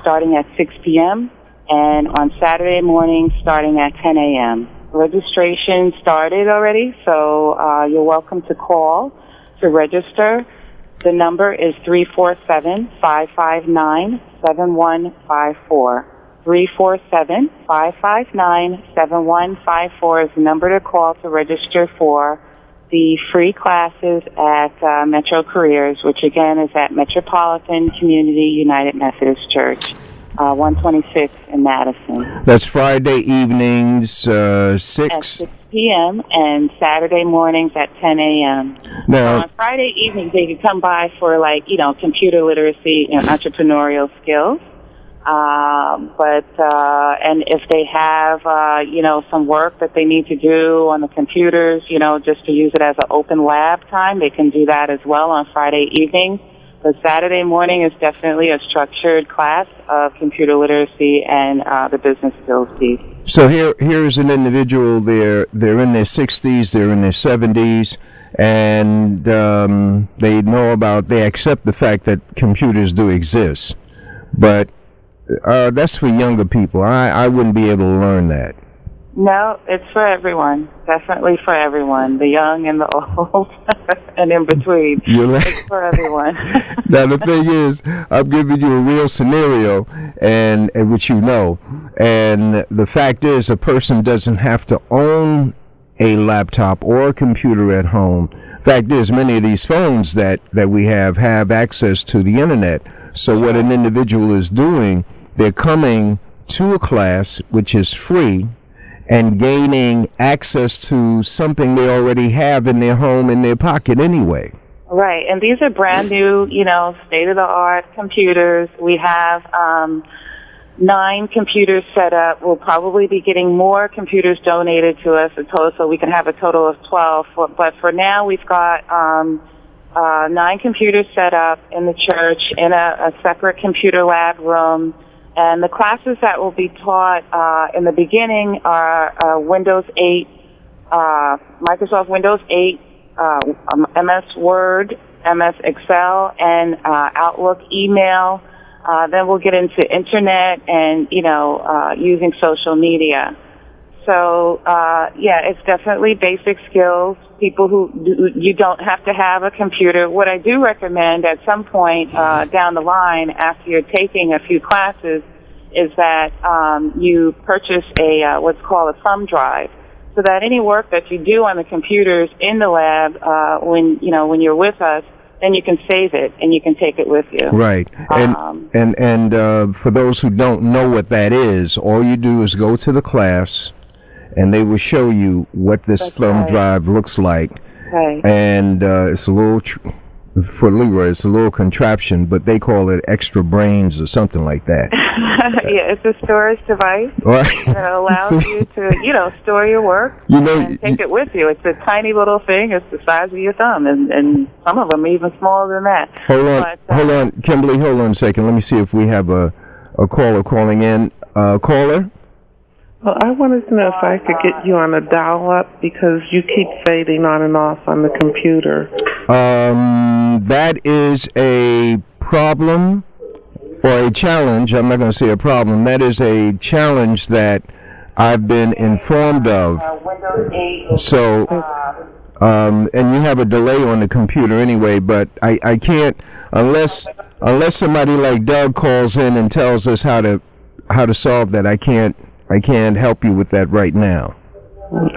starting at 6 p.m. and on Saturday morning starting at 10 a.m. Registration started already, so you're welcome to call to register. The number is 347-559-7154. 347-559-7154 is the number to call to register for the free classes at Metro Careers, which again is at Metropolitan Community United Methodist Church, 126 in Madison. That's Friday evenings, 6? At 6 p.m. and Saturday mornings at 10 a.m. Now, on Friday evenings, they can come by for, computer literacy and entrepreneurial skills. And if they have, some work that they need to do on the computers, just to use it as an open lab time, they can do that as well on Friday evening. But Saturday morning is definitely a structured class of computer literacy and the business skills piece. So here's an individual, they're in their 60s, they're in their 70s, and they accept the fact that computers do exist. But that's for younger people. I wouldn't be able to learn that. No, it's for everyone. Definitely for everyone. The young and the old and in between. It's for everyone. Now, the thing is, I'm giving you a real scenario, and which you know. And the fact is, a person doesn't have to own a laptop or a computer at home. Fact is, many of these phones that we have access to the internet. So what an individual is doing, they're coming to a class which is free and gaining access to something they already have in their home, in their pocket anyway. Right, and these are brand new, state-of-the-art computers. We have 9 computers set up. We'll probably be getting more computers donated to us, so we can have a total of 12. But for now, we've got 9 computers set up in the church in a separate computer lab room. And the classes that will be taught in the beginning are Windows 8, Microsoft Windows 8, MS Word, MS Excel, and Outlook email. Then we'll get into internet and, using social media. So, it's definitely basic skills. People you don't have to have a computer. What I do recommend at some point down the line after you're taking a few classes is that you purchase what's called a thumb drive, so that any work that you do on the computers in the lab, when you're with us, then you can save it and you can take it with you. Right. And for those who don't know what that is, all you do is go to the class, and they will show you what this thumb drive looks like. Right. And it's a little, for Leroy, it's a little contraption, but they call it extra brains or something like that. Yeah, it's a storage device that allows you to, store your work and take it with you. It's a tiny little thing. It's the size of your thumb, and some of them even smaller than that. Hold on, Kimberly, hold on a second. Let me see if we have a caller calling in. Caller? Well, I wanted to know if I could get you on a dial-up because you keep fading on and off on the computer. That is a problem or a challenge. I'm not going to say a problem. That is a challenge that I've been informed of. So, and you have a delay on the computer anyway, but I can't, unless somebody like Doug calls in and tells us how to solve that. I can't help you with that right now.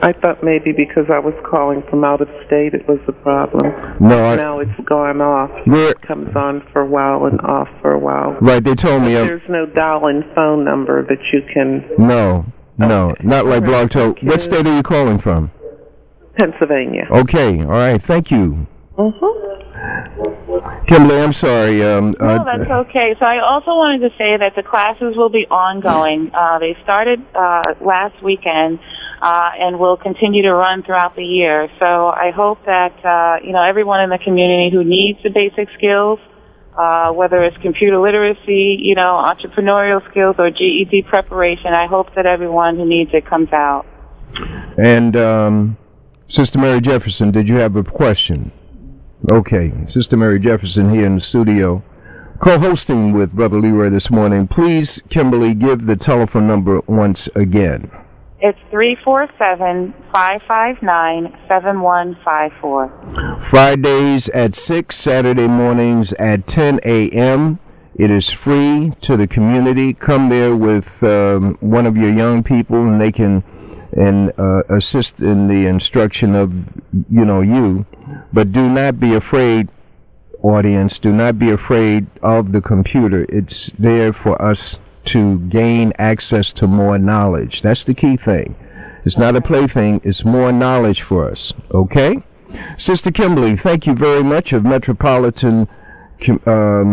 I thought maybe because I was calling from out of state it was the problem. No, now it's gone off. It comes on for a while and off for a while. Right, they told me. There's no dial-in phone number that you can... No, not like Blog Talk. What state are you calling from? Pennsylvania. Okay, all right, thank you. Mm-hmm. Kimberly, I'm sorry. No, that's okay. So I also wanted to say that the classes will be ongoing. They started last weekend and will continue to run throughout the year. So I hope that everyone in the community who needs the basic skills, whether it's computer literacy, entrepreneurial skills, or GED preparation, I hope that everyone who needs it comes out. And Sister Mary Jefferson, did you have a question? Okay, Sister Mary Jefferson here in the studio co-hosting with Brother Leroy this morning. Please, Kimberly, give the telephone number once again. It's 347-559-7154. Fridays at 6, Saturday mornings at 10 a.m. It is free to the community. Come there with one of your young people, and they can assist in the instruction of, you. But do not be afraid, audience. Do not be afraid of the computer. It's there for us to gain access to more knowledge. That's the key thing. It's not a plaything. It's more knowledge for us. Okay? Sister Kimberly, thank you very much of Metropolitan. Let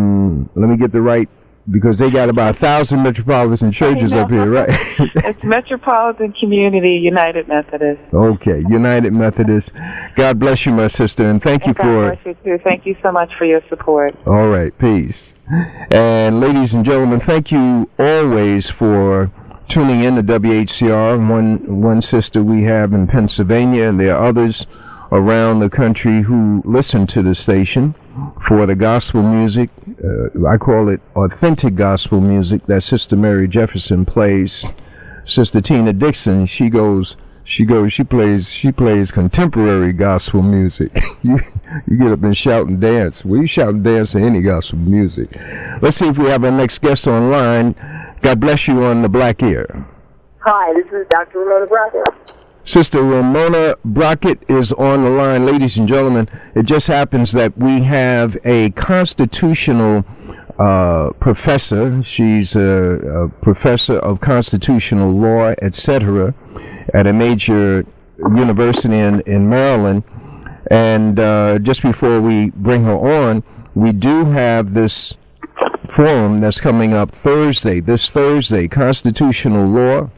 me get the right, because they got about 1,000 metropolitan churches up here, right? It's Metropolitan Community United Methodist. Okay, United Methodist. God bless you, my sister, and thank you for... God bless you, too. Thank you so much for your support. All right, peace. And ladies and gentlemen, thank you always for tuning in to WHCR. One sister we have in Pennsylvania, and there are others around the country who listen to the station for the gospel music. I call it authentic gospel music that Sister Mary Jefferson plays. Sister Tina Dixon, she plays contemporary gospel music. you get up and shout and dance. Well, you shout and dance to any gospel music. Let's see if we have our next guest online. God bless you on the Black Ear. Hi, this is Dr. Ramona Brackett. Sister Ramona Brockett is on the line. Ladies and gentlemen, it just happens that we have a constitutional professor. She's a professor of constitutional law, etc., at a major university in Maryland. And just before we bring her on, we do have this forum that's coming up this Thursday, constitutional law.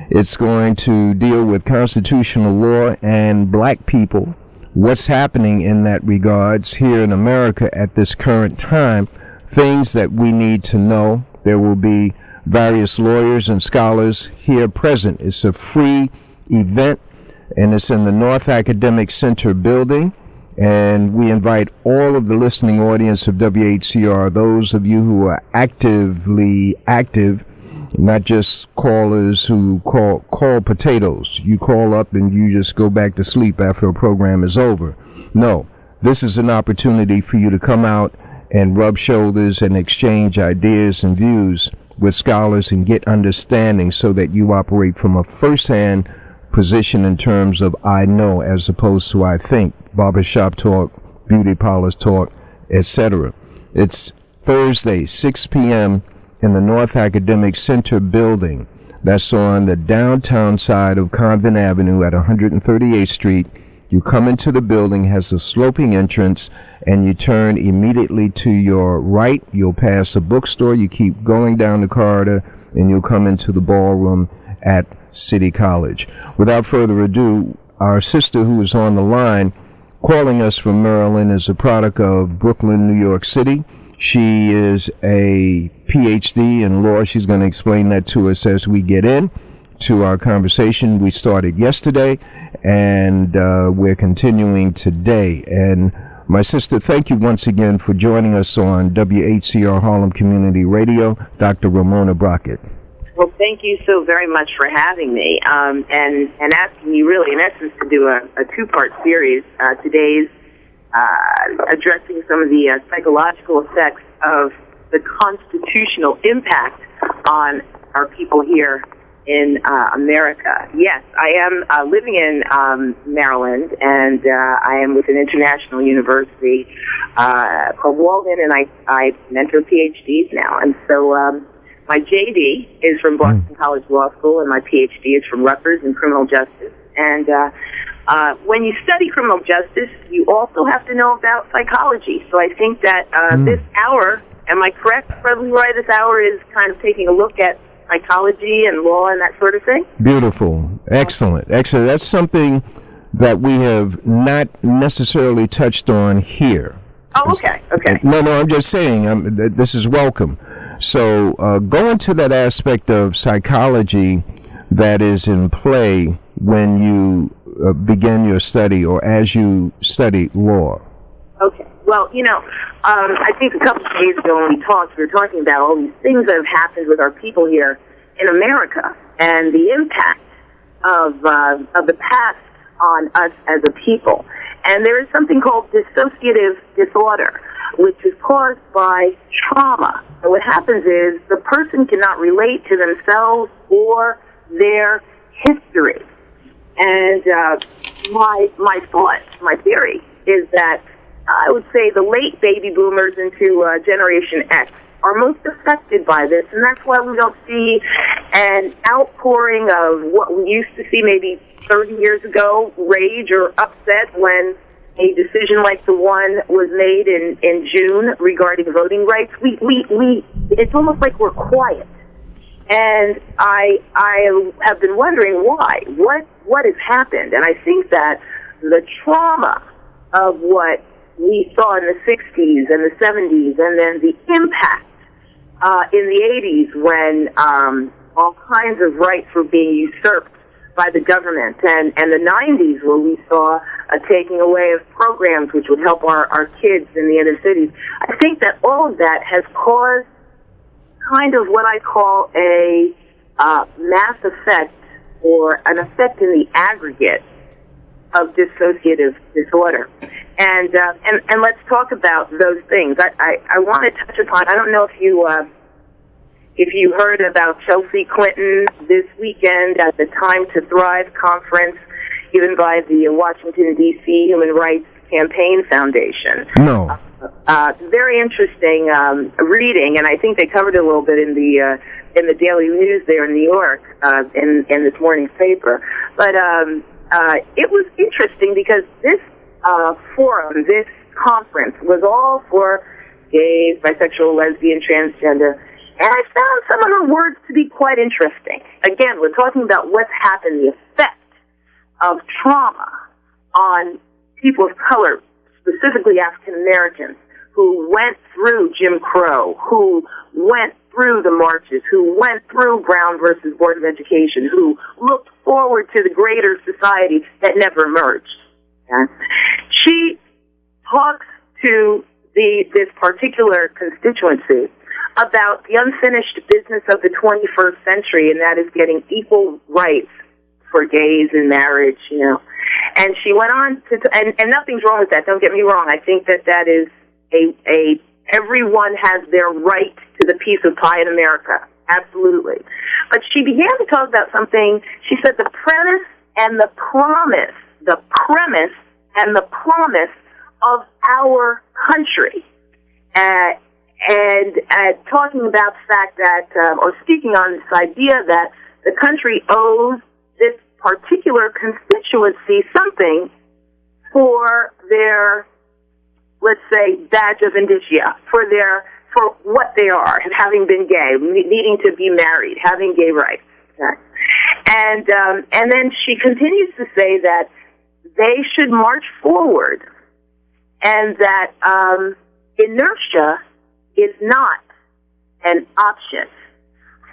It's going to deal with constitutional law and black people, what's happening in that regards here in America at this current time, things that we need to know. There will be various lawyers and scholars here present. It's a free event, and it's in the North Academic Center building. And we invite all of the listening audience of WHCR, those of you who are actively active, not just callers who call potatoes. You call up and you just go back to sleep after a program is over. No, this is an opportunity for you to come out and rub shoulders and exchange ideas and views with scholars and get understanding so that you operate from a first-hand position in terms of I know as opposed to I think, barbershop talk, beauty parlor talk, etc. It's Thursday, 6 p.m., in the North Academic Center building. That's on the downtown side of Convent Avenue at 138th Street. You come into the building, has a sloping entrance, and you turn immediately to your right. You'll pass a bookstore. You keep going down the corridor, and you'll come into the ballroom at City College. Without further ado, our sister who is on the line, calling us from Maryland, is a product of Brooklyn, New York City. She is a PhD in law. She's going to explain that to us as we get in to our conversation. We started yesterday, and we're continuing today. And my sister, thank you once again for joining us on WHCR Harlem Community Radio, Dr. Ramona Brockett. Well, thank you so very much for having me, and asking you really, in essence, to do a two-part series. Today's addressing some of the psychological effects of the constitutional impact on our people here in America. Yes, I am living in Maryland, and I am with an international university called Walden, and I mentor PhDs now. And so my JD is from Boston College Law School, and my PhD is from Rutgers in criminal justice. And when you study criminal justice, you also have to know about psychology. So I think that this hour, am I correct, Brother Leroy? This hour is kind of taking a look at psychology and law and that sort of thing? Beautiful. Excellent. That's something that we have not necessarily touched on here. Oh, okay. No, I'm just saying this is welcome. So go into that aspect of psychology that is in play when you begin your study or as you study law. Okay. Well, I think a couple of days ago when we were talking about all these things that have happened with our people here in America and the impact of the past on us as a people. And there is something called dissociative disorder, which is caused by trauma. And what happens is the person cannot relate to themselves or their history. And my thought, my theory, is that I would say the late baby boomers into Generation X are most affected by this, and that's why we don't see an outpouring of what we used to see maybe 30 years ago, rage or upset when a decision like the one was made in June regarding voting rights. It's almost like we're quiet. And I have been wondering why. What has happened? And I think that the trauma of what we saw in the 60s and the 70s, and then the impact in the 80s when all kinds of rights were being usurped by the government, and the 90s where we saw a taking away of programs which would help our kids in the inner cities. I think that all of that has caused kind of what I call a mass effect, or an effect in the aggregate of dissociative disorder. And let's talk about those things. I want to touch upon, I don't know if you heard about Chelsea Clinton this weekend at the Time to Thrive conference given by the Washington, D.C. Human Rights Campaign Foundation. No. Very interesting reading, and I think they covered it a little bit in the Daily News there in New York in this morning's paper. But it was interesting because this forum, this conference, was all for gays, bisexual, lesbian, transgender. And I found some of her words to be quite interesting. Again, we're talking about what's happened, the effect of trauma on people of color, specifically African Americans, who went through Jim Crow, who went through the marches, who went through Brown versus Board of Education, who looked forward to the greater society that never emerged. Okay? She talks to this particular constituency about the unfinished business of the 21st century, and that is getting equal rights for gays in marriage, And she went on to, and nothing's wrong with that, don't get me wrong. I think that is everyone has their right to the piece of pie in America. Absolutely. But she began to talk about something. She said the premise and the promise of our country. And talking about the fact that, or speaking on this idea that the country owes this particular constituency something for their, let's say, badge of indicia, for what they are, having been gay, needing to be married, having gay rights. Okay? And then she continues to say that they should march forward, and that inertia is not an option.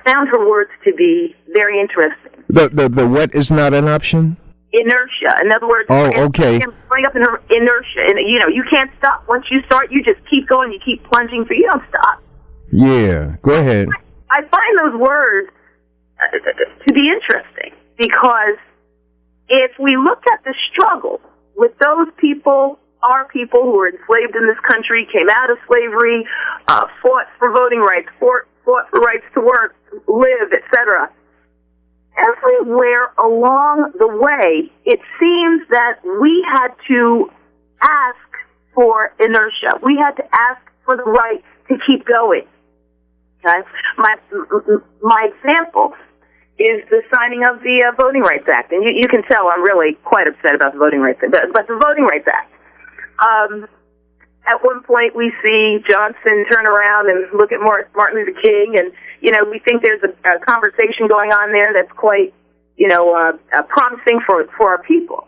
Found her words to be very interesting. The what is not an option? Inertia. In other words, okay. Bring up in her inertia, and you can't stop. Once you start, you just keep going. You keep plunging, so you don't stop. Yeah, go ahead. I find those words to be interesting, because if we look at the struggle with those people, our people who were enslaved in this country, came out of slavery, fought for voting rights, fought for rights to work, live, etc. Everywhere along the way, it seems that we had to ask for inertia. We had to ask for the right to keep going. Okay? My example is the signing of the Voting Rights Act. And you can tell I'm really quite upset about the Voting Rights Act. But the Voting Rights Act. At one point, we see Johnson turn around and look at Martin Luther King, and we think there's a conversation going on there that's quite, promising for our people.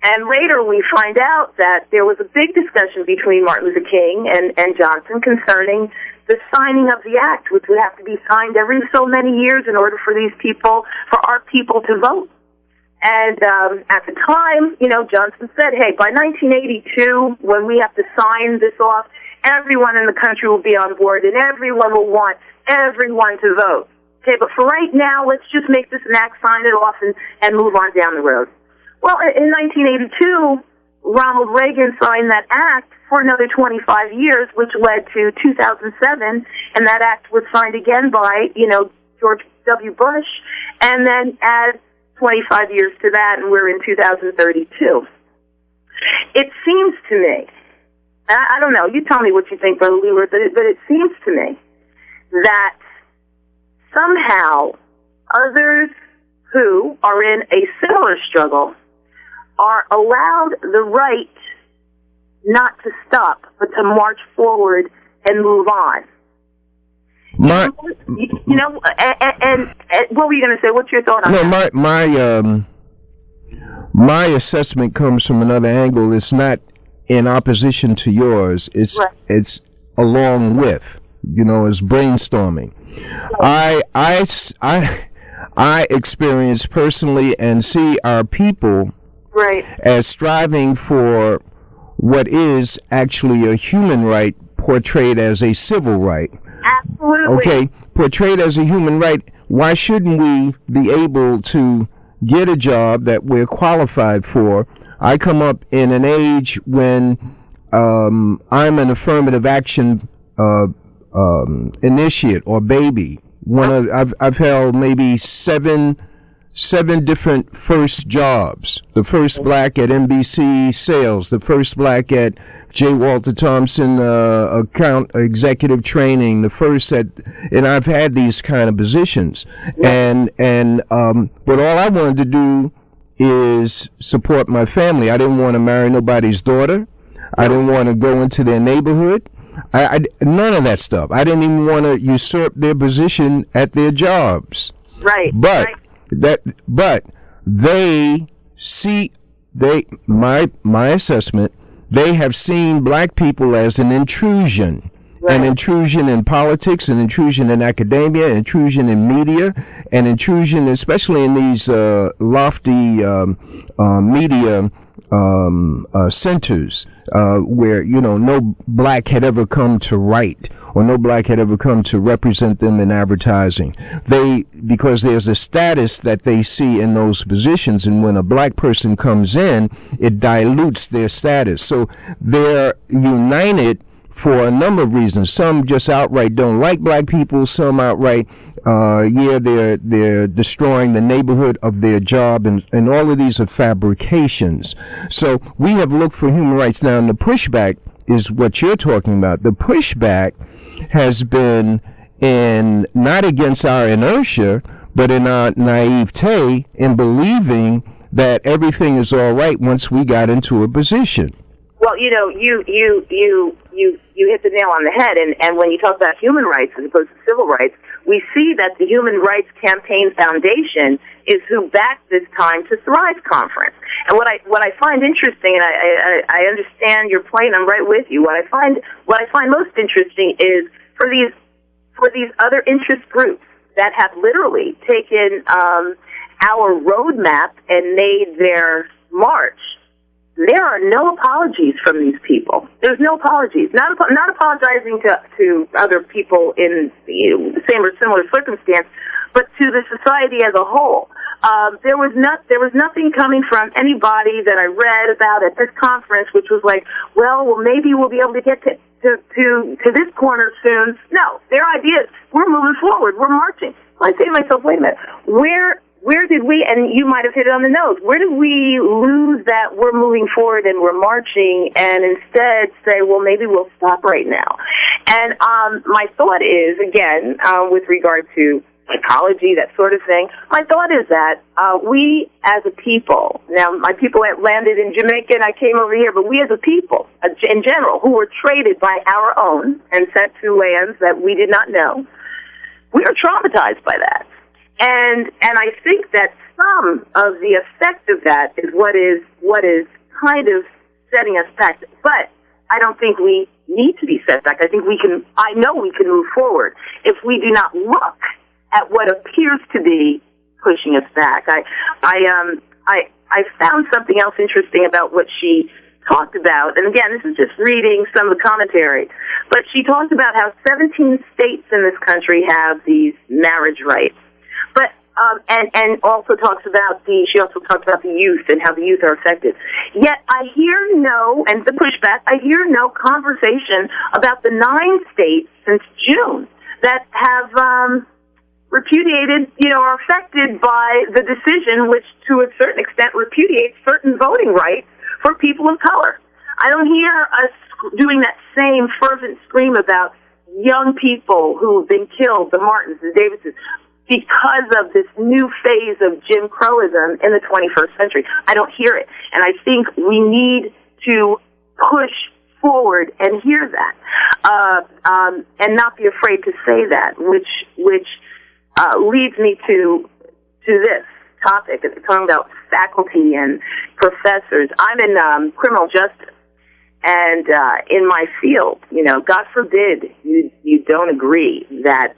And later, we find out that there was a big discussion between Martin Luther King and Johnson concerning the signing of the act, which would have to be signed every so many years in order for our people to vote. And at the time, Johnson said, hey, by 1982, when we have to sign this off, everyone in the country will be on board and everyone will want everyone to vote. Okay, but for right now, let's just make this an act, sign it off, and move on down the road. Well, in 1982, Ronald Reagan signed that act for another 25 years, which led to 2007, and that act was signed again by, George W. Bush, and then add 25 years to that, and we're in 2032. It seems to me, I don't know, you tell me what you think, Brother Leeward, but it seems to me that somehow others who are in a similar struggle are allowed the right not to stop, but to march forward and move on. And what were you going to say? What's your thought on that? My assessment comes from another angle. It's not in opposition to yours. It's right. It's along with. It's brainstorming. Right. I experience personally and see our people right. as striving for what is actually a human right portrayed as a civil right. Absolutely. Okay, portrayed as a human right. Why shouldn't we be able to get a job that we're qualified for? I come up in an age when I'm an affirmative action initiate or baby. I've held maybe seven different first jobs. The first black at NBC sales, the first black at J. Walter Thompson account executive training, the first and I've had these kind of positions. Yeah. And but all I wanted to do is support my family. I didn't want to marry nobody's daughter. I didn't want to go into their neighborhood. I none of that stuff. I didn't even want to usurp their position at their jobs. Right. But they see my assessment. They have seen black people as an intrusion. Right. An intrusion in politics, an intrusion in academia, an intrusion in media, an intrusion especially in these lofty media centers where no black had ever come to write or no black had ever come to represent them in advertising. Because there's a status that they see in those positions, and when a black person comes in, it dilutes their status. So they're united for a number of reasons. Some just outright don't like black people. Some outright, they're destroying the neighborhood of their job, and all of these are fabrications. So we have looked for human rights now, and the pushback is what you're talking about. The pushback has been not against our inertia, but in our naivete in believing that everything is all right once we got into a position. Well, you hit the nail on the head, and when you talk about human rights as opposed to civil rights, we see that the Human Rights Campaign Foundation is who backed this Time to Thrive conference. And what I find interesting, and I understand your point, I'm right with you. What I find most interesting is for these other interest groups that have literally taken our roadmap and made their march. There are no apologies from these people. There's no apologies. Not apologizing to other people in the same or similar circumstance, but to the society as a whole. There was nothing coming from anybody that I read about at this conference, which was like, well, maybe we'll be able to get to this corner soon. No, their ideas. We're moving forward. We're marching. So I say to myself, wait a minute, where did we, and you might have hit it on the nose, where did we lose that we're moving forward and we're marching and instead say, well, maybe we'll stop right now? And my thought is, again, with regard to psychology, that sort of thing, my thought is that we as a people, now my people landed in Jamaica and I came over here, but we as a people, in general, who were traded by our own and sent to lands that we did not know, we are traumatized by that. And I think that some of the effect of that is what is kind of setting us back. But I don't think we need to be set back. I know we can move forward if we do not look at what appears to be pushing us back. I I found something else interesting about what she talked about, and again, this is just reading some of the commentary, but she talked about how 17 states in this country have these marriage rights. But and also talks about she also talked about the youth and how the youth are affected. Yet I hear and the pushback, I hear no conversation about the 9 states since June that have repudiated, are affected by the decision, which to a certain extent repudiates certain voting rights for people of color. I don't hear us doing that same fervent scream about young people who have been killed, the Martins, the Davises, because of this new phase of Jim Crowism in the 21st century. I don't hear it. And I think we need to push forward and hear that, and not be afraid to say that, which leads me to this topic. It's talking about faculty and professors. I'm in criminal justice, and in my field, God forbid you don't agree that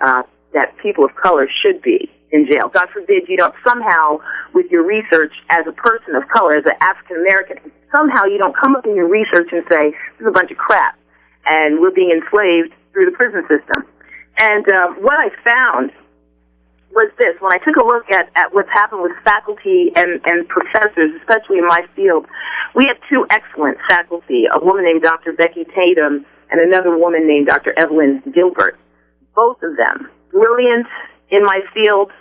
people of color should be in jail. God forbid you don't somehow, with your research as a person of color, as an African American, somehow you don't come up in your research and say, this is a bunch of crap, and we're being enslaved through the prison system. And what I found was this. When I took a look at what's happened with faculty and professors, especially in my field, we have 2 excellent faculty, a woman named Dr. Becky Tatum and another woman named Dr. Evelyn Gilbert. Both of them, brilliant in my field,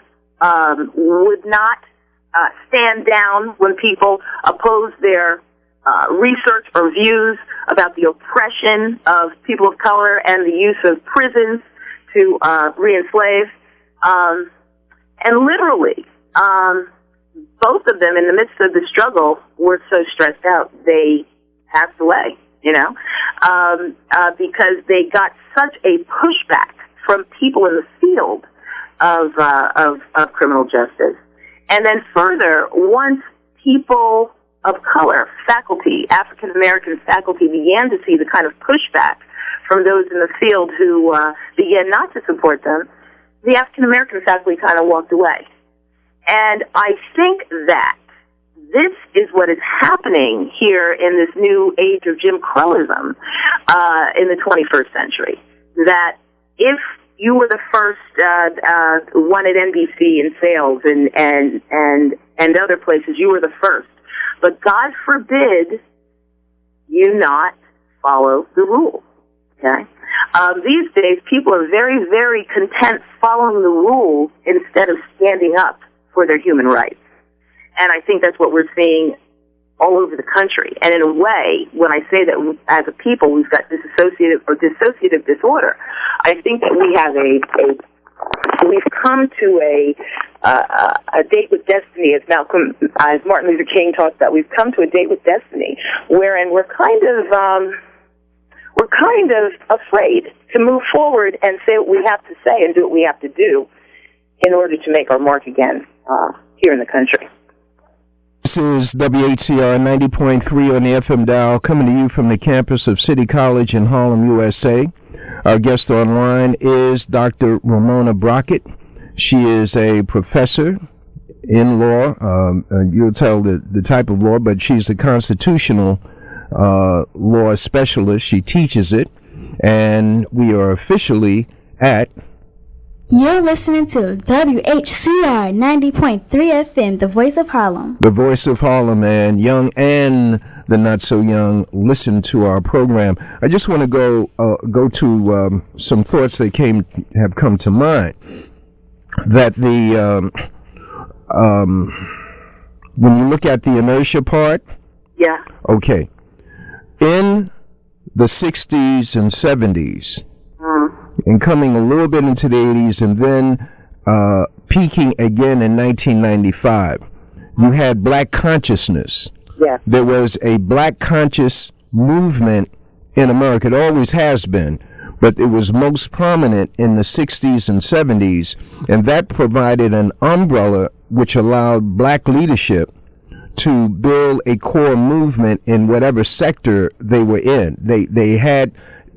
would not stand down when people oppose their research or views about the oppression of people of color and the use of prisons to re-enslave. And literally, both of them, in the midst of the struggle, were so stressed out they passed away, because they got such a pushback from people in the field of criminal justice. And then further, once people of color, faculty, African American faculty, began to see the kind of pushback from those in the field who began not to support them, the African American faculty kind of walked away. And I think that this is what is happening here in this new age of Jim Crowism in the 21st century. That if you were the first one at NBC in sales and other places, you were the first. But God forbid you not follow the rules. Okay? These days, people are very, very content following the rules instead of standing up for their human rights. And I think that's what we're seeing all over the country. And in a way, when I say that as a people we've got dissociative disorder, I think that we have we've come to a date with destiny, as Martin Luther King talked about. We've come to a date with destiny, wherein we're kind of afraid to move forward and say what we have to say and do what we have to do in order to make our mark again here in the country. This is WHCR 90.3 on the FM dial, coming to you from the campus of City College in Harlem, USA. Our guest online is Dr. Ramona Brockett. She is a professor in law. You'll tell the type of law, but she's a constitutional law specialist. She teaches it, and we are officially at... You're listening to WHCR 90.3 FM, the voice of Harlem. The voice of Harlem, and young and the not so young listen to our program. I just want to go to some thoughts that have come to mind. That when you look at the inertia part, yeah, okay, in the 60s and 70s. And coming a little bit into the 80s, and then peaking again in 1995. You had black consciousness. Yeah. There was a black conscious movement in America. It always has been, but it was most prominent in the 60s and 70s, and that provided an umbrella which allowed black leadership to build a core movement in whatever sector they were in. They had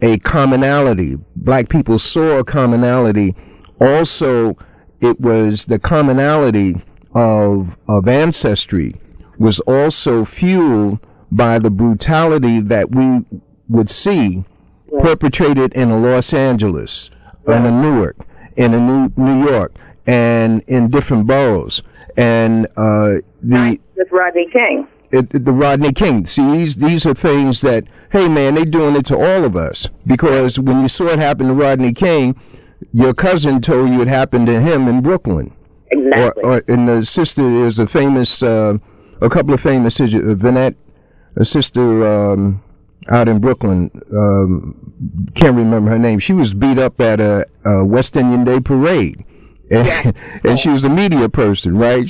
a commonality. Black people saw a commonality. Also, it was the commonality of ancestry, was also fueled by the brutality that we would see perpetrated in Los Angeles, in Newark, in New York, and in different boroughs. And with Rodney King. The Rodney King. See, these are things that, hey man, they doing it to all of us. Because when you saw it happen to Rodney King, your cousin told you it happened to him in Brooklyn. Exactly. And the sister, there's a famous, a couple of famous sisters, Vanette, a sister out in Brooklyn, can't remember her name. She was beat up at a West Indian Day parade. And she was a media person, right?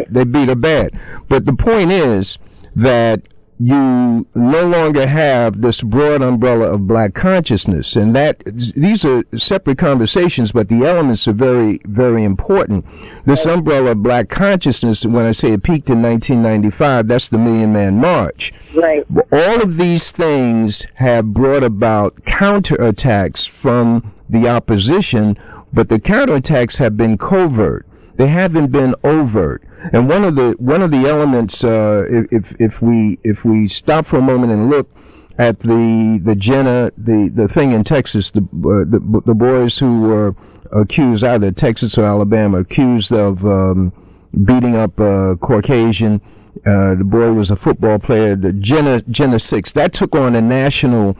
They beat her bad. But the point is that you no longer have this broad umbrella of black consciousness, and that these are separate conversations, but the elements are very, very important. This umbrella of black consciousness, when I say it peaked in 1995, that's the Million Man March. Right. All of these things have brought about counterattacks from the opposition, but the counterattacks have been covert. They haven't been overt. And one of the elements, if we stop for a moment and look at the thing in Texas, the boys who were accused, either Texas or Alabama, accused of beating up a Caucasian. The boy was a football player. The Jenna 6, that took on a national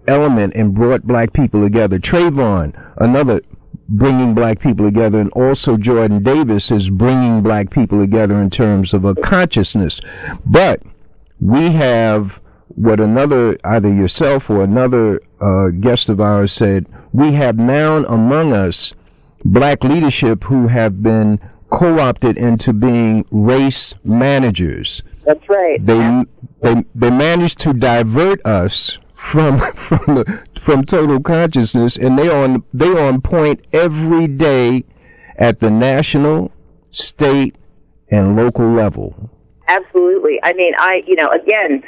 element and brought black people together. Trayvon, another, bringing black people together, and also Jordan Davis is bringing black people together in terms of a consciousness. But we have what another, either yourself or another guest of ours said, we have now among us black leadership who have been co-opted into being race managers. That's right. They managed to divert us from total consciousness, and they on point every day at the national, state, and local level. Absolutely. I mean, again,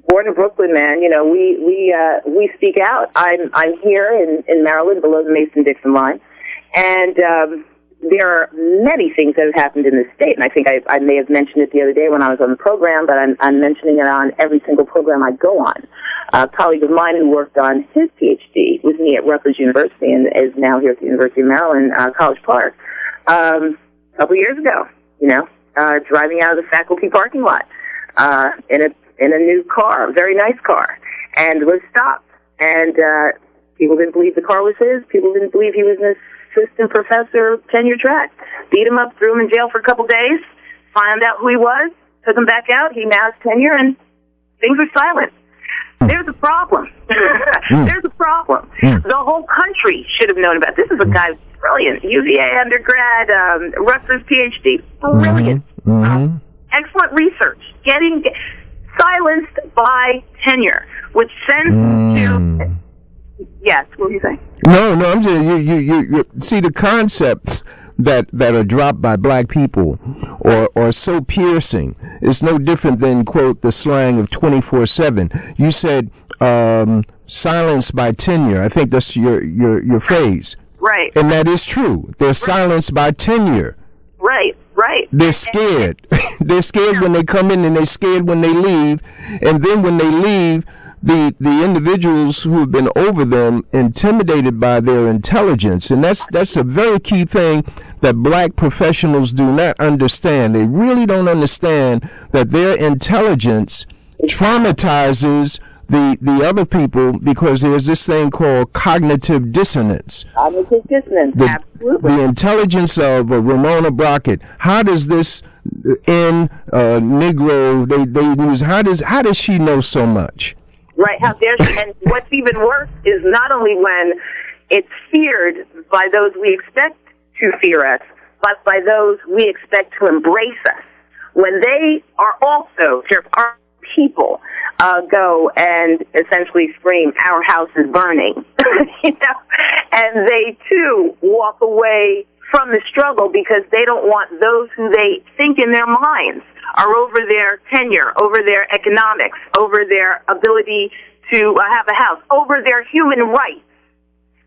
born in Brooklyn, man. We speak out. I'm here in Maryland, below the Mason-Dixon line, and there are many things that have happened in this state, and I think I may have mentioned it the other day when I was on the program, but I'm mentioning it on every single program I go on. A colleague of mine who worked on his PhD with me at Rutgers University and is now here at the University of Maryland, College Park, a couple of years ago, driving out of the faculty parking lot in a new car, a very nice car, and was stopped. And people didn't believe the car was his. People didn't believe he was an assistant professor, tenure track. Beat him up, threw him in jail for a couple days, found out who he was, took him back out. He now has tenure, and things are silent. There's a problem. There's a problem. The whole country should have known about this. This is a guy who's brilliant. UVA undergrad, Rutgers PhD. Brilliant. Excellent research. Getting silenced by tenure, which sends to... Yes, what were you saying? No, I'm just... You see, the concepts that are dropped by black people or so piercing. It's no different than, quote, the slang of 24/7. You said silenced by tenure. I think that's your phrase. Right. And that is true. They're silenced by tenure. Right. They're scared. They're scared when they come in, and they're scared when they leave. And then when they leave, the individuals who have been over them intimidated by their intelligence. And that's a very key thing that black professionals do not understand. They really don't understand that their intelligence traumatizes the other people, because there's this thing called cognitive dissonance. Cognitive dissonance, absolutely. The intelligence of Ramona Brockett. How does this Negro they use? How does she know so much? Right. How dare she? And what's even worse is not only when it's feared by those we expect to fear us, but by those we expect to embrace us. When they are also, our people go and essentially scream, "Our house is burning," and they too walk away from the struggle because they don't want those who they think in their minds are over their tenure, over their economics, over their ability to have a house, over their human rights.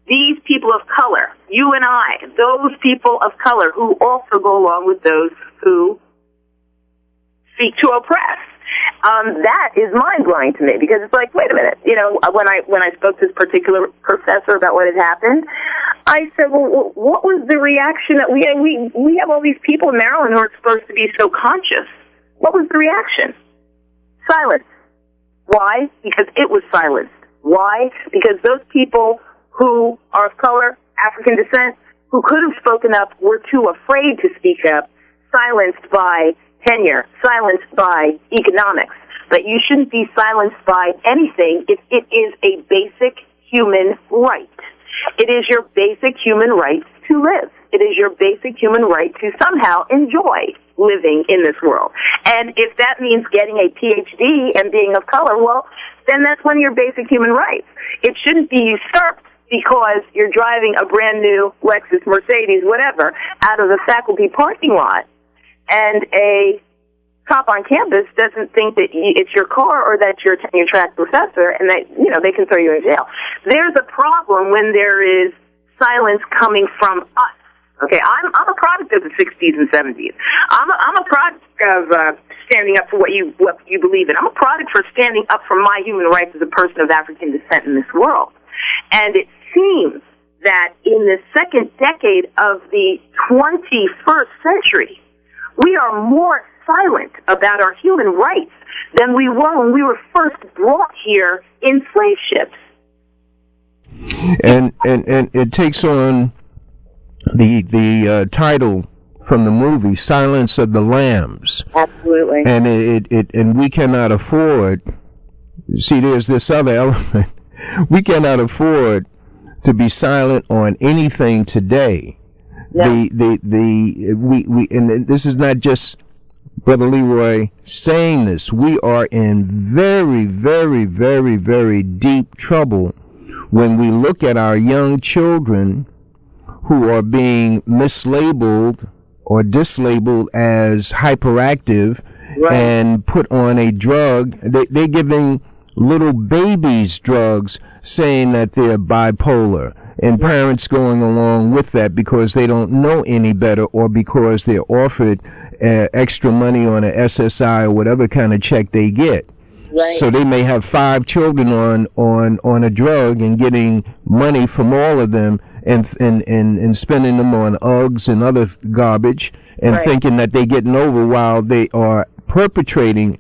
These people of color, you and I, those people of color who also go along with those who speak to oppress. That is mind-blowing to me, because it's like, wait a minute, when I spoke to this particular professor about what had happened, I said, well, what was the reaction that we have all these people in Maryland who are supposed to be so conscious? What was the reaction? Silence. Why? Because it was silenced. Why? Because those people who are of color, African descent, who could have spoken up, were too afraid to speak up, silenced by tenure, silenced by economics. But you shouldn't be silenced by anything if it is a basic human right. It is your basic human right to live. It is your basic human right to somehow enjoy living in this world. And if that means getting a PhD and being of color, well, then that's one of your basic human rights. It shouldn't be usurped because you're driving a brand new Lexus, Mercedes, whatever, out of the faculty parking lot, and a cop on campus doesn't think that it's your car or that you're a tenure-track professor, and that, they can throw you in jail. There's a problem when there is silence coming from us. Okay, I'm a product of the 60s and 70s. I'm a product of standing up for what you believe in. I'm a product for standing up for my human rights as a person of African descent in this world. And it seems that in the second decade of the 21st century, we are more silent about our human rights than we were when we were first brought here in slave ships. And it takes on the title from the movie, Silence of the Lambs. Absolutely. And and we cannot afford, see, there's this other element. We cannot afford to be silent on anything today. Yeah. And this is not just Brother Leroy saying this. We are in very, very, very, very deep trouble when we look at our young children who are being mislabeled or dislabeled as hyperactive, right, and put on a drug. They're giving little babies drugs saying that they're bipolar, and parents going along with that because they don't know any better, or because they're offered extra money on an SSI or whatever kind of check they get. Right. So they may have 5 children on a drug and getting money from all of them, and spending them on Uggs and other garbage, and right, thinking that they're getting over while they are perpetrating,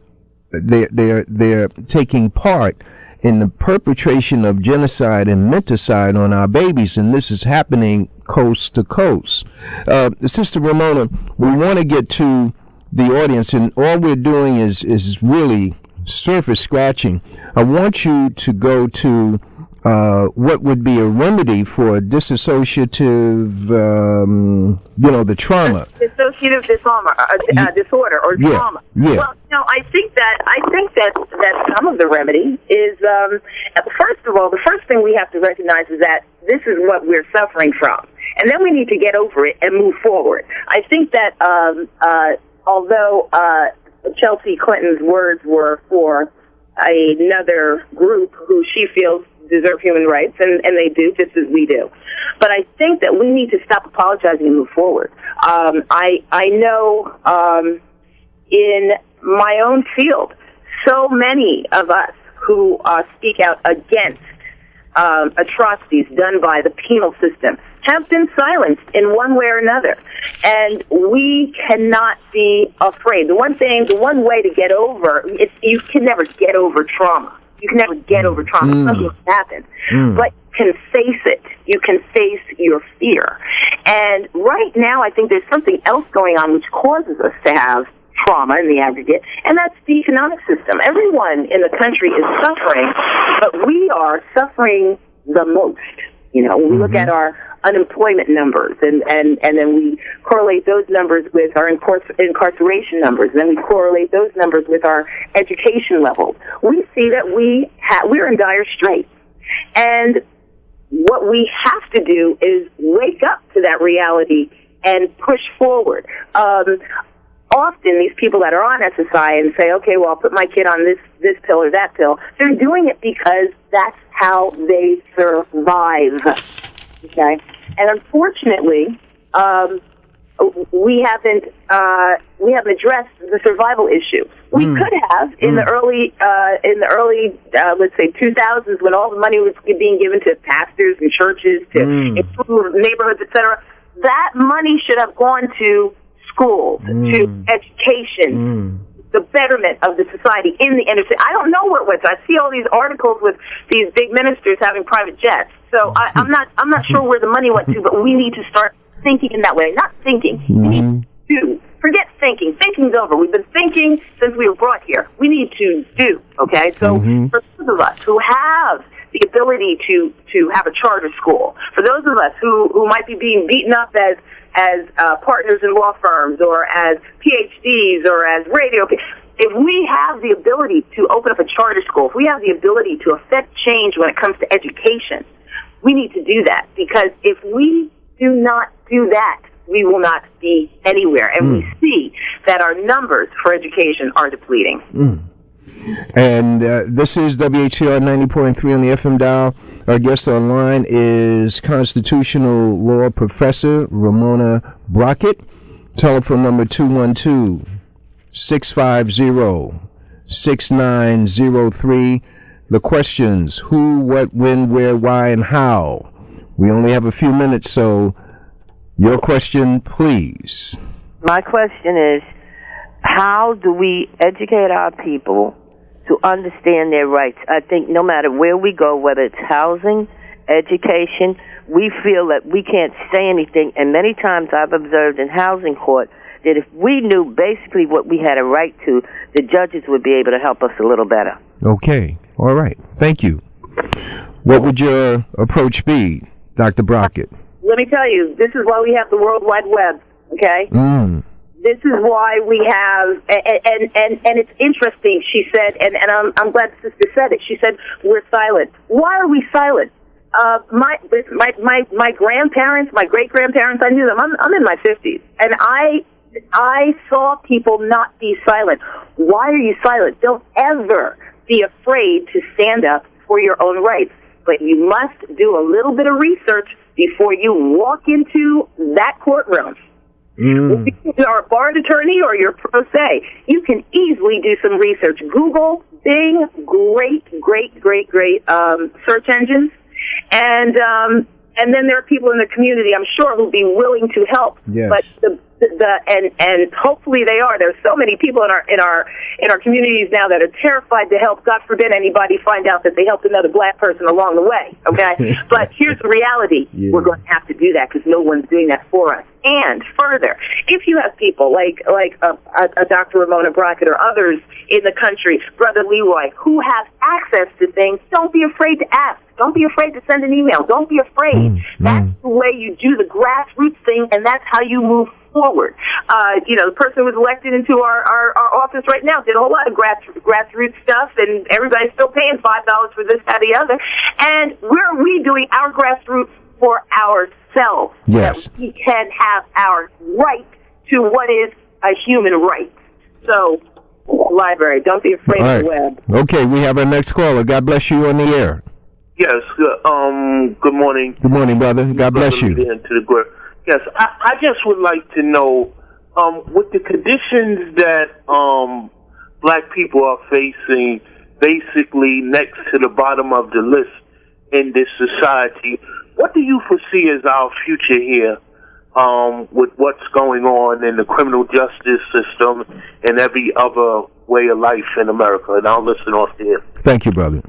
they're taking part in the perpetration of genocide and menticide on our babies, and this is happening coast to coast. Sister Ramona, we want to get to the audience, and all we're doing is really surface scratching. I want you to go to what would be a remedy for disassociative, the trauma. Dissociative disorder or trauma. Yeah. Well, I think that some of the remedy is, first of all, the first thing we have to recognize is that this is what we're suffering from, and then we need to get over it and move forward. I think that although Chelsea Clinton's words were for another group who she feels deserve human rights, and they do, just as we do. But I think that we need to stop apologizing and move forward. I know in my own field, so many of us who speak out against atrocities done by the penal system have been silenced in one way or another. And we cannot be afraid. The one way to get over, you can never get over trauma. You can never get over trauma. Something happens. But you can face it. You can face your fear. And right now, I think there's something else going on which causes us to have trauma in the aggregate, and that's the economic system. Everyone in the country is suffering, but we are suffering the most. When we look at our unemployment numbers, and then we correlate those numbers with our incarceration numbers, and then we correlate those numbers with our education levels, we see that we're in dire straits. And what we have to do is wake up to that reality and push forward. Often these people that are on SSI and say, okay, well, I'll put my kid on this pill or that pill, they're doing it because that's how they survive. Okay? And unfortunately, we haven't addressed the survival issue. We could have in the early let's say 2000s, when all the money was being given to pastors and churches to improve neighborhoods, etc. That money should have gone to schools, to education, the betterment of the society in the inner city. I don't know where it went. So I see all these articles with these big ministers having private jets. So I'm not sure where the money went to, but we need to start thinking in that way. Not thinking. We need to do. Forget thinking. Thinking's over. We've been thinking since we were brought here. We need to do. Okay? So for those of us who have the ability to have a charter school, for those of us who might be being beaten up as partners in law firms or as PhDs or as radio people, if we have the ability to open up a charter school, if we have the ability to affect change when it comes to education, we need to do that, because if we do not do that, we will not be anywhere. And we see that our numbers for education are depleting. And this is WHCR 90.3 on the FM dial. Our guest online is constitutional law professor Ramona Brockett. Telephone number 212-650-6903. The questions: who, what, when, where, why, and how. We only have a few minutes, so your question, please. My question is, how do we educate our people to understand their rights? I think no matter where we go, whether it's housing, education, we feel that we can't say anything. And many times I've observed in housing court that if we knew basically what we had a right to, the judges would be able to help us a little better. Okay. All right. Thank you. What would your approach be, Dr. Brockett? Let me tell you, this is why we have the World Wide Web, okay? This is why we have, and it's interesting, she said, and I'm glad the sister said it, she said, we're silent. Why are we silent? My grandparents, my great-grandparents, I knew them. I'm in my 50s, and I saw people not be silent. Why are you silent? Don't ever be afraid to stand up for your own rights, but you must do a little bit of research before you walk into that courtroom. If you are a bar attorney or you're pro se, you can easily do some research. Google, Bing, great search engines, and then there are people in the community, I'm sure, who'll be willing to help. Yes. But and hopefully they are. There's so many people in our communities now that are terrified to help. God forbid anybody find out that they helped another black person along the way. Okay, but here's the reality: we're going to have to do that because no one's doing that for us. And further, if you have people like a Dr. Ramona Brockett or others in the country, Brother Leroy, who have access to things, don't be afraid to ask. Don't be afraid to send an email. Don't be afraid. That's the way you do the grassroots thing, and that's how you move forward. The person who was elected into our office right now did a whole lot of grassroots stuff, and everybody's still paying $5 for this, that, the other. And where are we doing our grassroots for ourselves? Yes. That we can have our right to what is a human right. So, library, don't be afraid of the web. Okay, we have our next caller. God bless you on the air. Yes, good morning. Good morning, brother. God bless you. Yes, I just would like to know, with the conditions that black people are facing, basically next to the bottom of the list in this society, what do you foresee as our future here with what's going on in the criminal justice system and every other way of life in America? And I'll listen off there. Thank you, brother.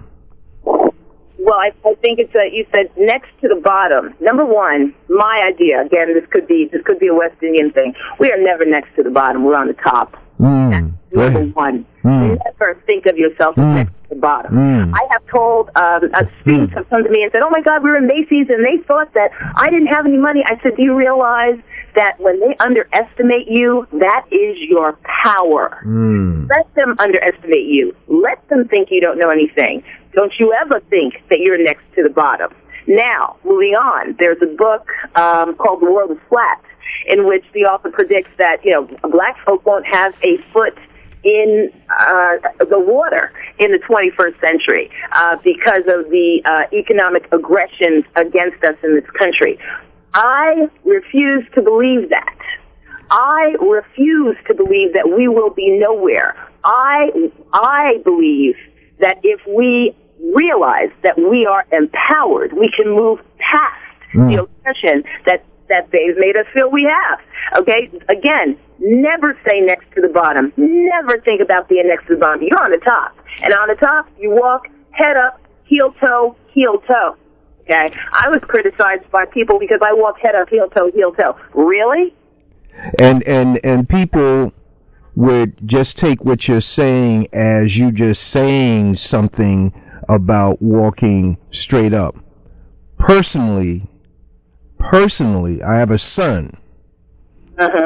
Well, I think it's you said next to the bottom. Number one, my idea, again, this could be a West Indian thing. We are never next to the bottom. We're on the top. That's number one. Never think of yourself as next to the bottom. I have told students have come to me and said, oh, my God, we were in Macy's, and they thought that I didn't have any money. I said, do you realize that when they underestimate you, that is your power? Let them underestimate you. Let them think you don't know anything. Don't you ever think that you're next to the bottom. Now, moving on, there's a book called The World is Flat, in which the author predicts that, black folk won't have a foot in the water in the 21st century because of the economic aggressions against us in this country. I refuse to believe that. I refuse to believe that we will be nowhere. I believe that if we realize that we are empowered, we can move past the oppression that they've made us feel we have. Okay? Again, never say next to the bottom. Never think about being next to the bottom. You're on the top. And on the top, you walk head up, heel toe, heel toe. Okay? I was criticized by people because I walk head up, heel toe, heel toe. Really? And people would just take what you're saying as you just saying something about walking straight up. Personally, I have a son.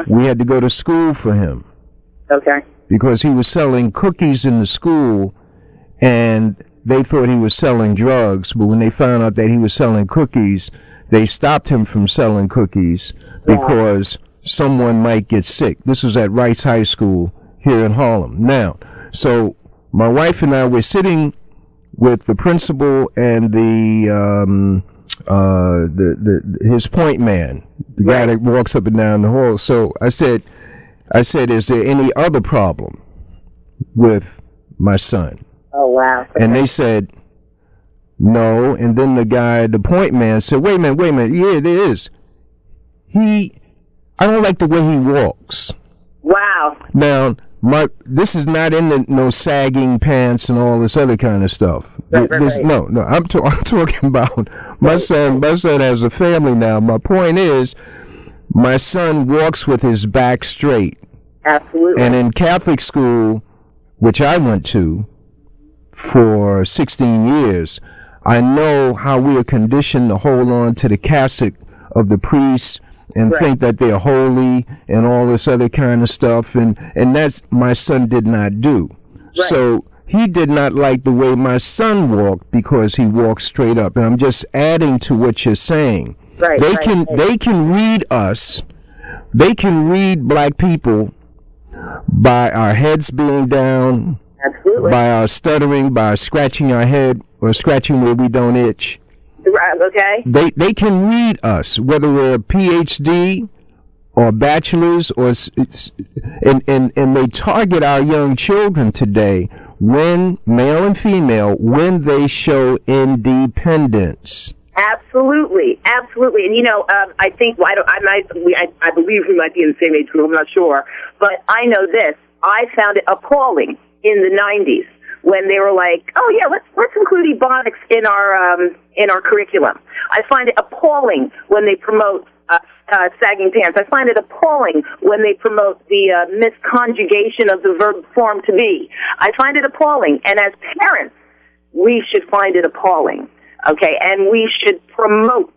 We had to go to school for him. Okay. Because he was selling cookies in the school, and they thought he was selling drugs, but when they found out that he was selling cookies, they stopped him from selling cookies because someone might get sick. This was at Rice High School here in Harlem. Now, so my wife and I were sitting with the principal and his point man, the guy that walks up and down the hall. So I said, is there any other problem with my son? Oh, wow. Okay. And they said, no. And then the point man said, wait a minute. Yeah, there is. I don't like the way he walks. Wow. Now, this is not in no sagging pants and all this other kind of stuff. Right. No. I'm talking about my son. My son has a family now. My point is, my son walks with his back straight. Absolutely. And in Catholic school, which I went to for 16 years, I know how we are conditioned to hold on to the cassock of the priest and think that they're holy and all this other kind of stuff. And that's my son did not do. Right. So he did not like the way my son walked because he walked straight up. And I'm just adding to what you're saying. Right. They can read us. They can read black people by our heads being down. Absolutely. By our stuttering, by scratching our head or scratching where we don't itch. Okay. They can read us, whether we're a PhD or bachelor's, and they target our young children today, when male and female, when they show independence. Absolutely. And I think I believe we might be in the same age group. I'm not sure, but I know this. I found it appalling in the 90s. When they were like, oh yeah, let's include ebonics in our curriculum. I find it appalling when they promote sagging pants. I find it appalling when they promote the misconjugation of the verb form to be. I find it appalling, and as parents, we should find it appalling. Okay, and we should promote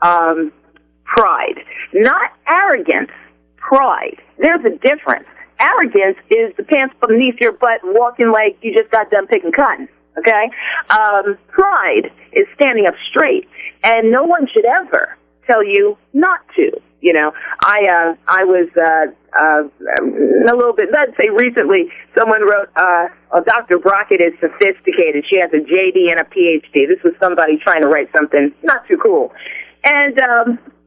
pride, not arrogance. Pride. There's a difference. Arrogance is the pants beneath your butt walking like you just got done picking cotton, okay? Pride is standing up straight, and no one should ever tell you not to, I was a little bit, let's say recently, someone wrote, Dr. Brockett is sophisticated. She has a JD and a PhD. This was somebody trying to write something not too cool. And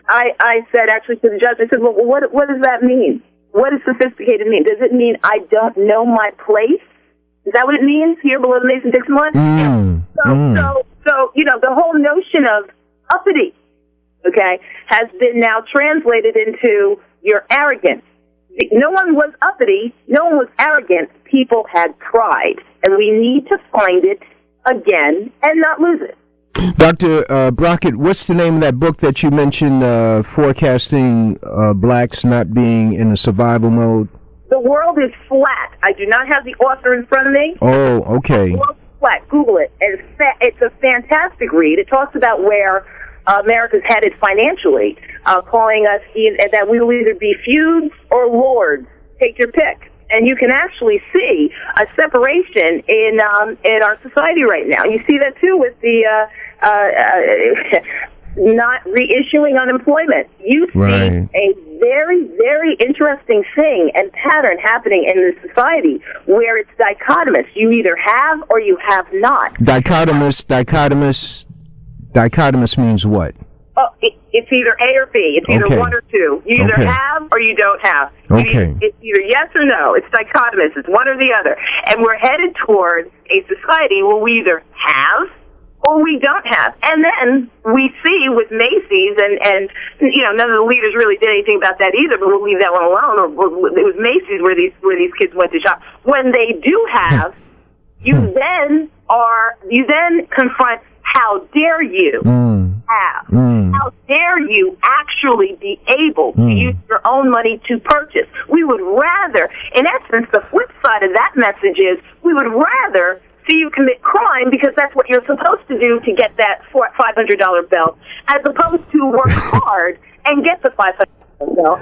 I said actually to the judge, I said, well, what does that mean? What does sophisticated mean? Does it mean I don't know my place? Is that what it means here below the Mason-Dixon line? So, the whole notion of uppity, okay, has been now translated into you're arrogant. No one was uppity. No one was arrogant. People had pride. And we need to find it again and not lose it. Dr. Brockett, what's the name of that book that you mentioned, forecasting blacks not being in a survival mode? The World is Flat. I do not have the author in front of me. Oh, okay. The World is Flat. Google it. It's a fantastic read. It talks about where America's headed financially, calling us that we will either be feuds or lords. Take your pick. And you can actually see a separation in our society right now. You see that too with the not reissuing unemployment. You see a very, very interesting thing and pattern happening in this society where it's dichotomous. You either have or you have not. Dichotomous means what? It's either A or B. It's either one or two. You either have or you don't have. It's either yes or no. It's dichotomous. It's one or the other. And we're headed toward a society where we either have or we don't have. And then we see with Macy's, and you know, none of the leaders really did anything about that either, but we'll leave that one alone. Or it was Macy's where these kids went to shop. When they do have, you then confront, how dare you have? How dare you actually be able to use your own money to purchase? We would rather, in essence, the flip side of that message is, we would rather see you commit crime because that's what you're supposed to do to get that $500 belt, as opposed to work hard and get the $500 belt.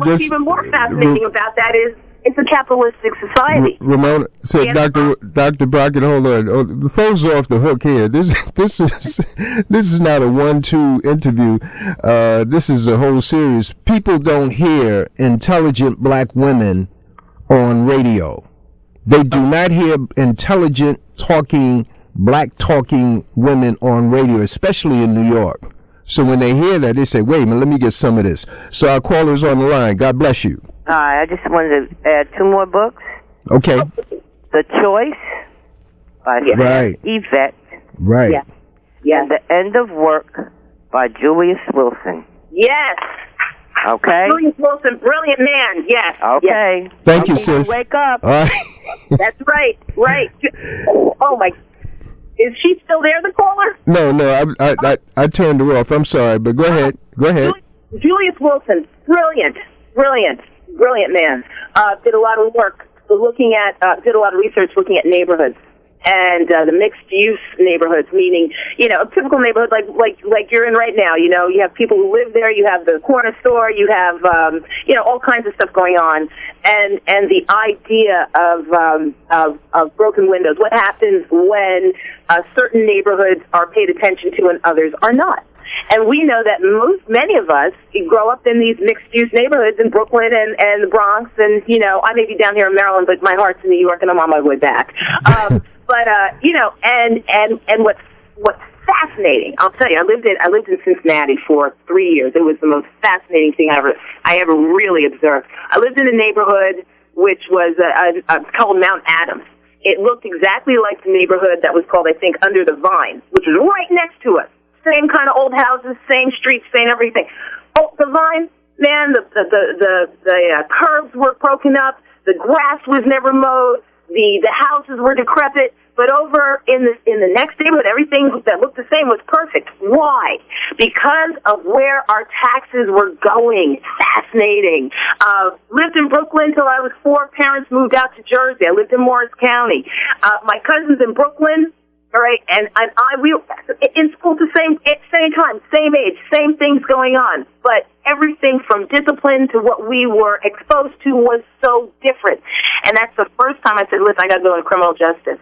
What's even more fascinating about that is, it's a capitalistic society. Ramona said, Dr. Brockett, hold on. The phone's off the hook here. This is not a 1-2 interview. This is a whole series. People don't hear intelligent black women on radio. They do not hear intelligent black talking women on radio, especially in New York. So when they hear that, they say, wait a minute, let me get some of this. So our caller's on the line. God bless you. I just wanted to add 2 more books. Okay. The Choice by Yvette. Right. Yeah. And The End of Work by Julius Wilson. Yes. Okay. Julius Wilson, brilliant man. Yes. Okay. Yes. Thank you, sis. Wake up. All right. That's right. Right. Oh my. Is she still there, the caller? No. I turned her off. I'm sorry, but go ahead. Julius Wilson, brilliant man. Did a lot of work did a lot of research looking at neighborhoods and the mixed use neighborhoods, meaning, you know, a typical neighborhood like you're in right now. You know, you have people who live there, you have the corner store, you have you know, all kinds of stuff going on, and the idea of broken windows. What happens when certain neighborhoods are paid attention to and others are not? And we know that many of us grow up in these mixed-use neighborhoods in Brooklyn and the Bronx, and, you know, I may be down here in Maryland, but my heart's in New York, and I'm on my way back. But you know, and what's fascinating, I'll tell you, I lived in Cincinnati for 3 years. It was the most fascinating thing I ever really observed. I lived in a neighborhood which was called Mount Adams. It looked exactly like the neighborhood that was called, I think, Under the Vine, which was right next to us. Same kind of old houses, same streets, same everything. Oh, the Vine, man, the curbs were broken up. The grass was never mowed. The houses were decrepit. But over in the next neighborhood, everything that looked the same was perfect. Why? Because of where our taxes were going. Fascinating. Lived in Brooklyn till I was 4. Parents moved out to Jersey. I lived in Morris County. My cousins in Brooklyn. All right, and we were in school at the same time, same age, same things going on. But everything from discipline to what we were exposed to was so different. And that's the first time I said, listen, I got to go into criminal justice.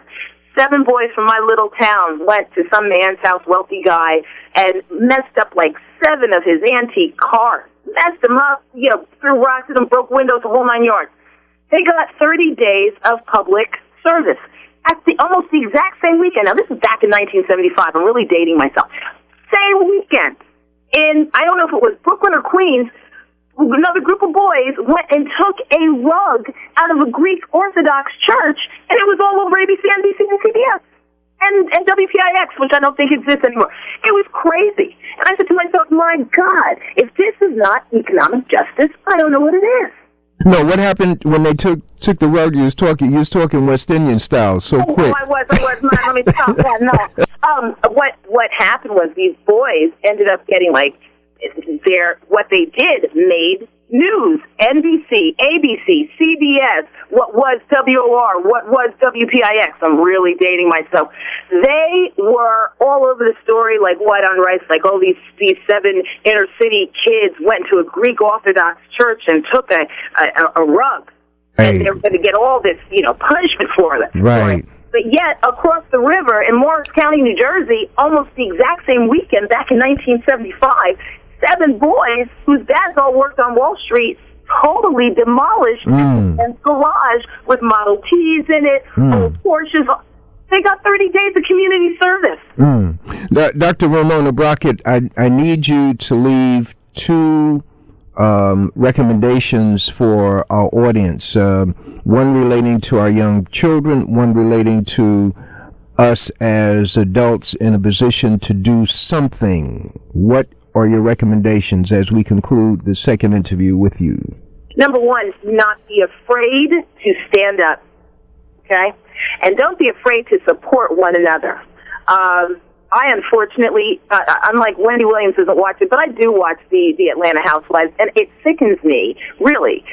7 boys from my little town went to some man's house, wealthy guy, and messed up like 7 of his antique cars. Messed them up, you know, threw rocks at them, broke windows, the whole 9 yards. They got 30 days of public service. At almost the exact same weekend. Now, this is back in 1975. I'm really dating myself. Same weekend. I don't know if it was Brooklyn or Queens, another group of boys went and took a rug out of a Greek Orthodox church, and it was all over ABC, NBC, and CBS. And WPIX, which I don't think exists anymore. It was crazy. And I said to myself, my God, if this is not economic justice, I don't know what it is. No, what happened when they took the rug? You was talking West Indian style, so quick. No, I was not. Let me stop that. No. What happened was these boys ended up getting what they did made news. NBC, ABC, CBS, what was WOR, what was WPIX. I'm really dating myself. They were all over the story like white on rice, like all these 7 inner city kids went to a Greek Orthodox church and took a rug. Hey. And they were going to get all this, you know, punishment for them. Right. But yet, across the river in Morris County, New Jersey, almost the exact same weekend, back in 1975, 7 boys whose dads all worked on Wall Street totally demolished and garage with Model Ts in it, old Porsches. They got 30 days of community service. Dr. Ramona Brockett, I need you to leave two recommendations for our audience. One relating to our young children, one relating to us as adults in a position to do something. What are your recommendations as we conclude the second interview with you? Number one, do not be afraid to stand up, okay? And don't be afraid to support one another. I unfortunately, unlike Wendy Williams doesn't watch it, but I do watch the Atlanta Housewives, and it sickens me, really,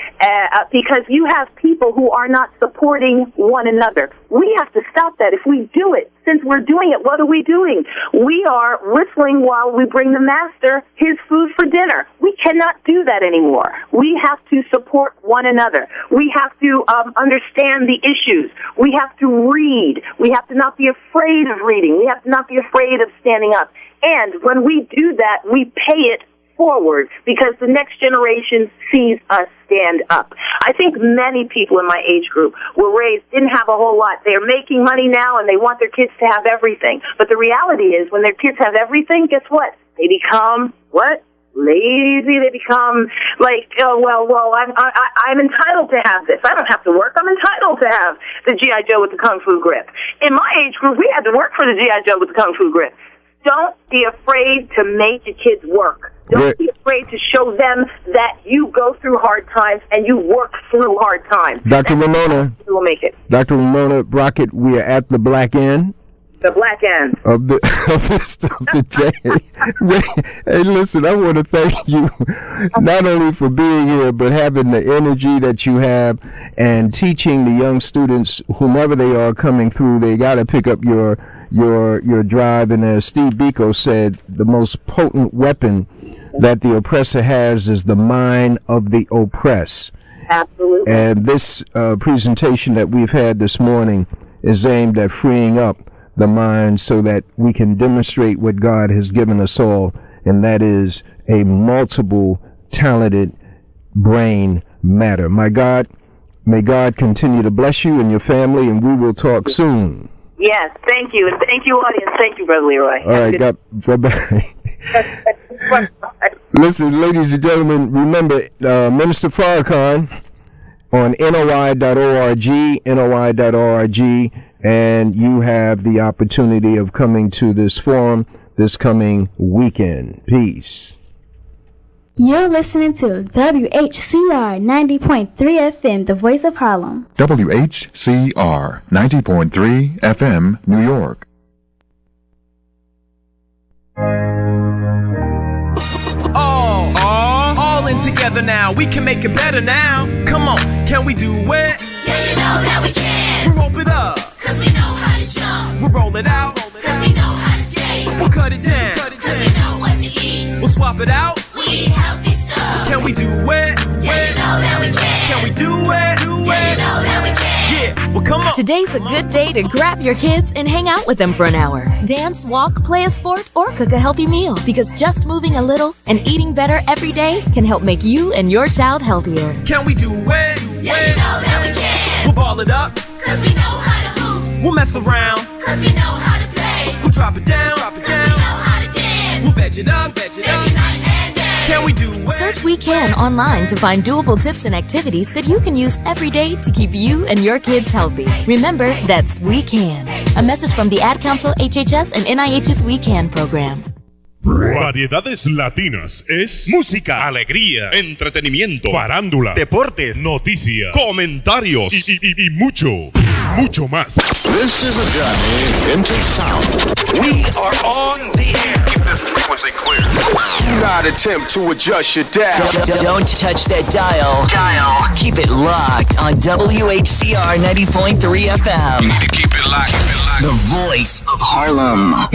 because you have people who are not supporting one another. We have to stop that. If we do it, since we're doing it, what are we doing? We are whistling while we bring the master his food for dinner. We cannot do that anymore. We have to support one another. We have to understand the issues. We have to read. We have to not be afraid of reading. We have to not be afraid of standing up. And when we do that, we pay it forward because the next generation sees us stand up. I think many people in my age group were raised, didn't have a whole lot. They're making money now and they want their kids to have everything. But the reality is when their kids have everything, guess what? They become, what? Lazy. They become like, oh, well, I'm entitled to have this. I don't have to work. I'm entitled to have the G.I. Joe with the Kung Fu grip. In my age group, we had to work for the G.I. Joe with the Kung Fu grip. Don't be afraid to make your kids work. Don't be afraid to show them that you go through hard times and you work through hard times. Dr. Ramona, will make it. Dr. Ramona Brockett, we are at the black end. The black end of the day. Hey, listen, I want to thank you not only for being here, but having the energy that you have and teaching the young students, whomever they are coming through, they got to pick up your drive. And as Steve Biko said, the most potent weapon that the oppressor has is the mind of the oppressed. Absolutely. And this presentation that we've had this morning is aimed at freeing up the mind so that we can demonstrate what God has given us all, and that is a multiple talented brain matter. My God, may God continue to bless you and your family, and we will talk soon. Yes, thank you. And thank you, audience. Thank you, Brother Leroy. All right, bye-bye. Listen, ladies and gentlemen, remember Minister Farrakhan on NOI.org, and you have the opportunity of coming to this forum this coming weekend. Peace. You're listening to WHCR 90.3 FM, the voice of Harlem. WHCR 90.3 FM, New York. All in together now. We can make it better now. Come on, can we do it? Yeah, you know that we can. We rope it up, cause we know how to jump. we'll roll it out, Cause we know how to skate. we'll cut it down, Cause we know what to eat. we'll swap it out. We eat healthy stuff. Can we do it? Yeah, you know that we can. Can we do it? Yeah, you know that we can. Yeah, well come on. Today's a good day to grab your kids and hang out with them for an hour. Dance, walk, play a sport, or cook a healthy meal. Because just moving a little and eating better every day can help make you and your child healthier. Can we do it? Yeah, you know that we can. We'll ball it up, Cause we know how to hoop. we'll mess around, Cause we know how to play. we'll drop it down, Cause we know how to dance. we'll veg it up, Veg it night and day. Can we do it? Search We Can online to find doable tips and activities that you can use every day to keep you and your kids healthy. Remember, that's We Can. A message from the Ad Council, HHS, and NIH's We Can program. Variedades Latinas es música, alegría, entretenimiento, farándula, deportes, noticias, comentarios y mucho más. This is a journey into sound. We are on the air. Keep this frequency clear. Do not attempt to adjust your dial. Don't touch that dial. Keep it locked on WHCR 90.3 FM. You need to keep it locked. The voice of Harlem.